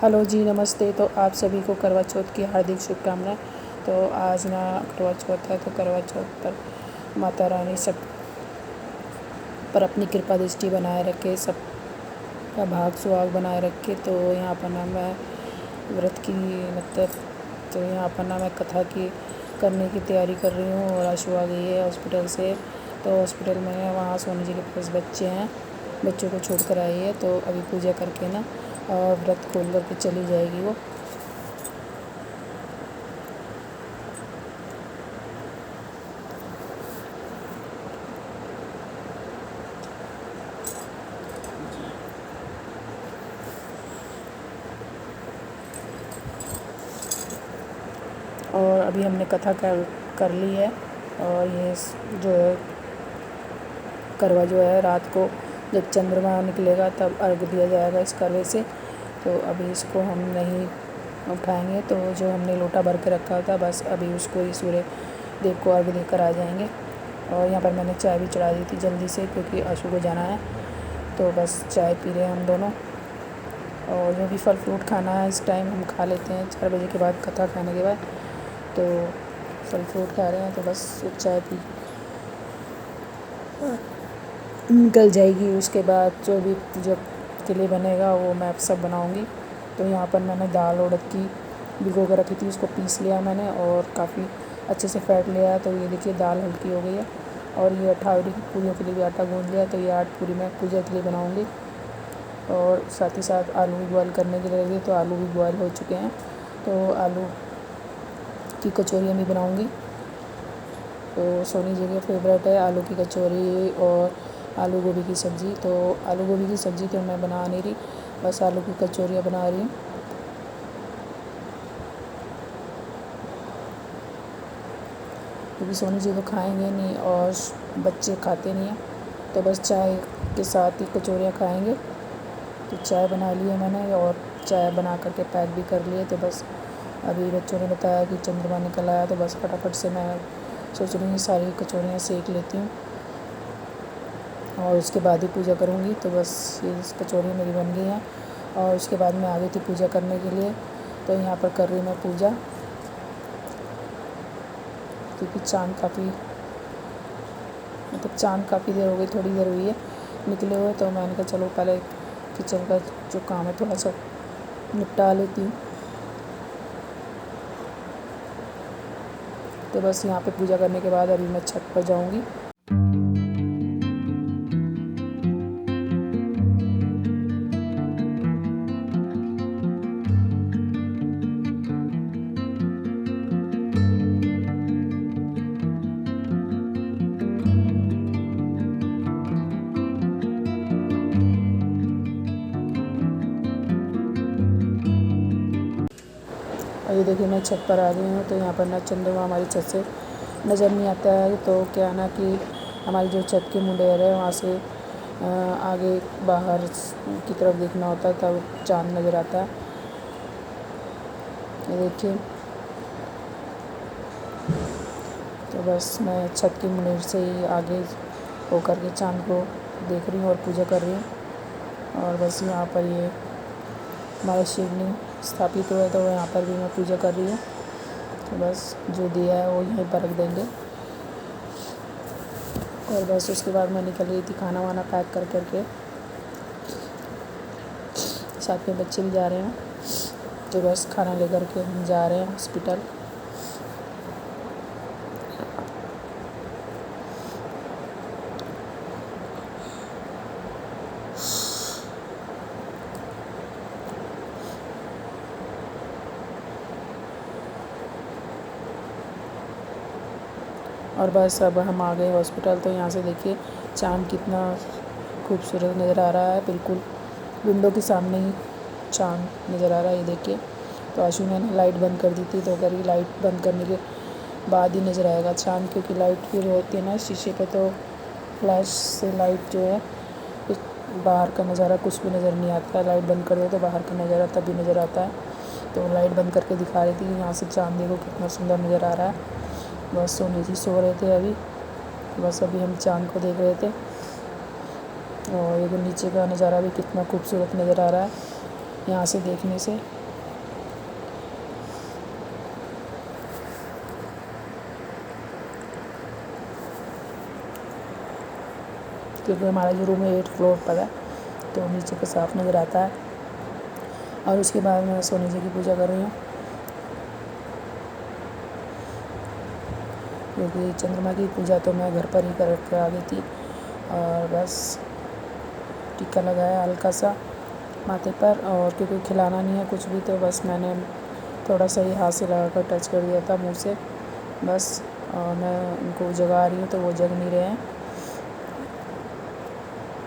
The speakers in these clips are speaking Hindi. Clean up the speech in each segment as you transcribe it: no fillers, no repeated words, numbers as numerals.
हेलो जी, नमस्ते। तो आप सभी को करवा चौथ की हार्दिक शुभकामनाएं। तो आज ना करवा चौथ है, तो करवा चौथ पर माता रानी सब पर अपनी कृपा दृष्टि बनाए रखे, सब का भाग सुहाग बनाए रखे। तो यहाँ पर ना मैं व्रत की मतलब तो यहाँ पर ना मैं कथा की करने की तैयारी कर रही हूँ। और आशु आ गई है हॉस्पिटल से। तो हॉस्पिटल में वहाँ सोनी जी के पास बच्चे हैं, बच्चों को छोड़ कर आई है। तो अभी पूजा करके ना व्रत खोल करके चली जाएगी वो। और अभी हमने कथा कर ली है। और ये जो है करवा जो है रात को जब चंद्रमा निकलेगा तब अर्घ दिया जाएगा इस करवे से। तो अभी इसको हम नहीं उठाएंगे। तो जो हमने लोटा भर के रखा था बस अभी उसको ही सूर्य देव को अर्घ देकर आ जाएंगे। और यहाँ पर मैंने चाय भी चढ़ा दी थी जल्दी से, क्योंकि आशु को जाना है। तो बस चाय पी रहे हैं हम दोनों। और जो भी फल फ्रूट खाना है इस टाइम हम खा लेते हैं 4 बजे के बाद, कथा खाने के बाद। तो फल फ्रूट खा रहे हैं। तो बस चाय पी निकल जाएगी। उसके बाद जो भी पूजा के लिए बनेगा वो मैं सब बनाऊंगी। तो यहाँ पर मैंने दाल उड़द की भिगो कर रखी थी, उसको पीस लिया मैंने और काफ़ी अच्छे से फेंट लिया। तो ये देखिए दाल हल्की हो गई है। और ये अठावरी की पूरियों के लिए भी आटा गूंद लिया। तो ये 8 पूरी मैं पूजा के लिए बनाऊँगी। और साथ ही साथ आलू भी बॉयल करने के लिए लगे, तो आलू भी बॉयल हो चुके हैं। तो आलू की कचौरियाँ भी बनाऊँगी। तो सोनी जी के फेवरेट है आलू की कचौरी और आलू गोभी की सब्ज़ी। तो आलू गोभी की सब्ज़ी तो मैं बना नहीं रही, बस आलू की कचौरियाँ बना रही हूँ। क्योंकि सोनी जी तो खाएंगे नहीं और बच्चे खाते नहीं हैं। तो बस चाय के साथ ही कचौरियाँ खाएंगे। तो चाय बना ली है मैंने और चाय बना करके पैक भी कर लिए। तो बस अभी बच्चों ने बताया कि चंद्रमा निकल आया, तो बस फटाफट से मैं सोच रही हूँ सारी कचौरियाँ सेक लेती हूँ और उसके बाद ही पूजा करूँगी। तो बस ये कचौरी मेरी बन गई हैं। और उसके बाद मैं आ गई थी पूजा करने के लिए। तो यहाँ पर कर रही मैं पूजा, क्योंकि चाँद काफ़ी देर हो गई, थोड़ी देर हुई है निकले हुए। तो मैंने कहा चलो पहले किचन का जो काम है थोड़ा सा निपटा लेती हूँ। तो बस यहाँ पे पूजा करने के बाद अभी मैं छत पर जाऊँगी। और ये देखिए मैं छत पर आ गई हूँ। तो यहाँ पर ना चंद्रमा हमारी छत से नज़र नहीं आता है। तो क्या ना कि हमारी जो छत की मुंडेर है वहाँ से आगे बाहर की तरफ देखना होता है, तब चाँद नज़र आता है। ये देखिए, तो बस मैं छत की मुंडेर से ही आगे होकर के चाँद को देख रही हूँ और पूजा कर रही हूँ। और बस यहाँ पर ये हमारा शिवलिंग स्थापित हुआ है, तो यहाँ पर भी मैं पूजा कर रही हूँ। तो बस जो दिया है वो यहीं पर रख देंगे। और बस उसके बाद मैं निकल रही थी खाना वाना पैक कर करके, साथ में बच्चे भी जा रहे हैं। तो बस खाना लेकर के हम जा रहे हैं हॉस्पिटल। और बस अब हम आ गए हॉस्पिटल। तो यहाँ से देखिए चाँद कितना खूबसूरत नज़र आ रहा है, बिल्कुल विंडो के सामने ही चाँद नज़र आ रहा है। ये देखिए, तो आशु ने लाइट बंद कर दी थी, तो अगर ये लाइट बंद करने के बाद ही नज़र आएगा चाँद, क्योंकि लाइट फिर होती है ना शीशे पे, तो फ्लैश से लाइट जो है कुछ बाहर का नज़ारा कुछ भी नज़र नहीं आता है। लाइट बंद कर दो तो बाहर का नज़ारा तभी नज़र आता है। तो लाइट बंद करके दिखा रही थी, यहाँ से चाँद देखो कितना सुंदर नज़र आ रहा है। बस सोनी जी सो रहे थे अभी, बस अभी हम चाँद को देख रहे थे। और ये नीचे का नज़ारा भी कितना खूबसूरत नज़र आ रहा है यहाँ से देखने से। क्योंकि हमारा जो रूम है 8 फ्लोर पर है, तो नीचे का साफ नज़र आता है। और उसके बाद मैं सोनी जी की पूजा कर रही हूँ, क्योंकि चंद्रमा की पूजा तो मैं घर पर ही कर आ गई थी। और बस टीका लगाया हल्का सा माथे पर, और क्योंकि खिलाना नहीं है कुछ भी, तो बस मैंने थोड़ा सा ही हाथ से लगा कर टच कर दिया था मुँह से बस। और मैं उनको जगा रही हूँ तो वो जग नहीं रहे हैं,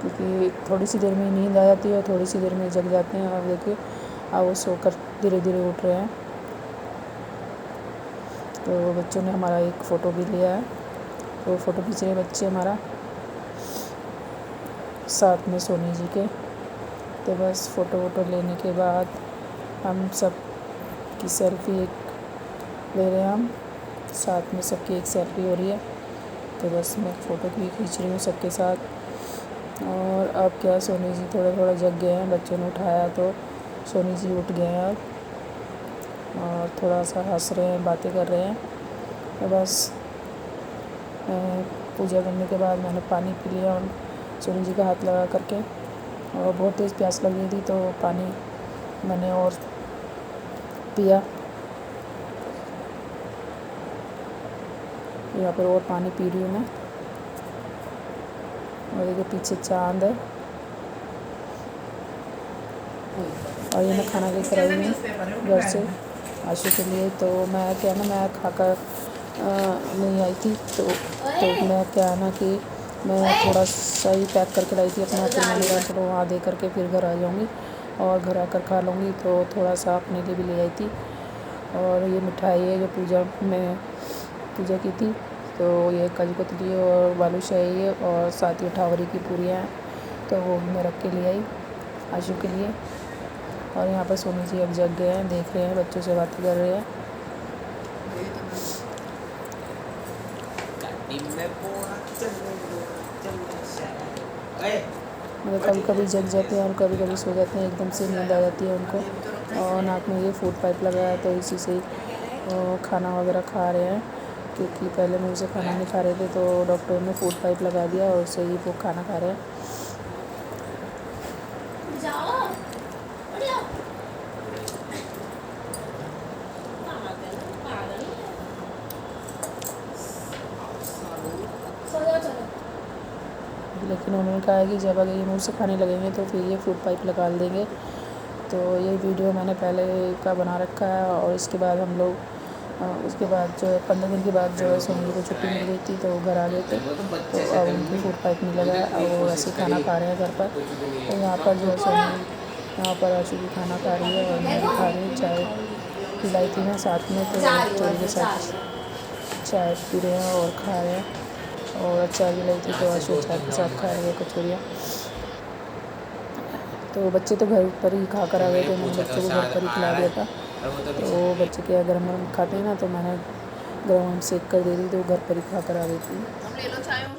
क्योंकि थोड़ी सी देर में नींद आ जाती है और थोड़ी सी देर में जग जाते हैं। और देखिए अब वो सोकर धीरे धीरे उठ रहे हैं। तो बच्चों ने हमारा एक फ़ोटो भी लिया है, तो फ़ोटो खींच रहे बच्चे हमारा साथ में सोनी जी के। तो बस फ़ोटो वोटो लेने के बाद हम सब की सेल्फ़ी एक ले रहे हैं, हम साथ में सबकी एक सेल्फ़ी हो रही है। तो बस मैं फ़ोटो भी खींच रही हूँ सबके साथ। और अब क्या, सोनी जी थोड़ा थोड़ा जग गए हैं, बच्चों ने उठाया तो सोनी जी उठ गए हैं अब, और थोड़ा सा हंस रहे हैं, बातें कर रहे हैं। तो बस पूजा करने के बाद मैंने पानी पी लिया और सोनी जी का हाथ लगा करके, और बहुत तेज़ प्यास लग रही थी तो पानी मैंने और पिया। यहाँ पर और पानी पी रही हूँ मैं। और देखिए पीछे चाँद है। और ये मैं खाना लेकर आई हूँ घर से आशु के लिए। तो मैं क्या ना, मैं खाकर नहीं आई थी, तो मैं क्या ना कि मैं थोड़ा सा ही पैक करके लाई थी अपना। फिर मैंने कहा चलो वहाँ दे करके फिर घर आ जाऊँगी और घर आकर खा लूँगी, तो थोड़ा सा अपने लिए भी ले आई थी। और ये मिठाई है जो पूजा में पूजा की थी, तो ये काजू कतली और बालूशाही है, और साथ ही ठावरी की पूरियाँ हैं, तो वो मैं रख के ले आई आशु के लिए। और यहाँ पर सोनी जी अब जग गए हैं, देख रहे हैं, बच्चों से बातें कर रहे हैं। मतलब कभी कभी जग जाते हैं और कभी कभी सो जाते हैं, एकदम से नींद आ जाती है उनको। और नाक में ये फूड पाइप लगाया है, तो इसी से खाना वगैरह खा रहे हैं, क्योंकि पहले मुँह से खाना नहीं खा रहे थे, तो डॉक्टर ने फूड पाइप लगा दिया और उससे ही वो खाना खा रहे हैं। लेकिन उन्होंने कहा है कि जब अगर ये मुँह से खाने लगेंगे तो फिर ये फूड पाइप लगा देंगे। तो ये वीडियो मैंने पहले का बना रखा है। और इसके बाद हम लोग उसके बाद जो है 15 दिन के बाद जो है सोनी को छुट्टी मिल गई थी, तो वो घर आ गए थे। तो अब उनकी फूड पाइप नहीं लगा, अब वो ऐसे खाना खा रहे हैं घर पर। तो यहाँ पर जो है सोनी यहाँ पर आशु भी खाना खा रही है और मैं भी खा रही हूँ। चाय पिलाई थी मैं साथ में, तो चोरी के साथ चाय पी रहे हैं और खा रहे हैं। और अचार भी लाई थी, तो आशु अचार के साथ खा रहे हैं कचौरियाँ। तो बच्चे तो घर पर ही खा कर आ गए थे, मैंने बच्चों को घर पर ही खिला दिया था। तो बच्चे क्या गरम गरम खाते हैं ना, तो मैंने गरम सेक कर दे दी, तो घर पर ही खा कर आ गई थी।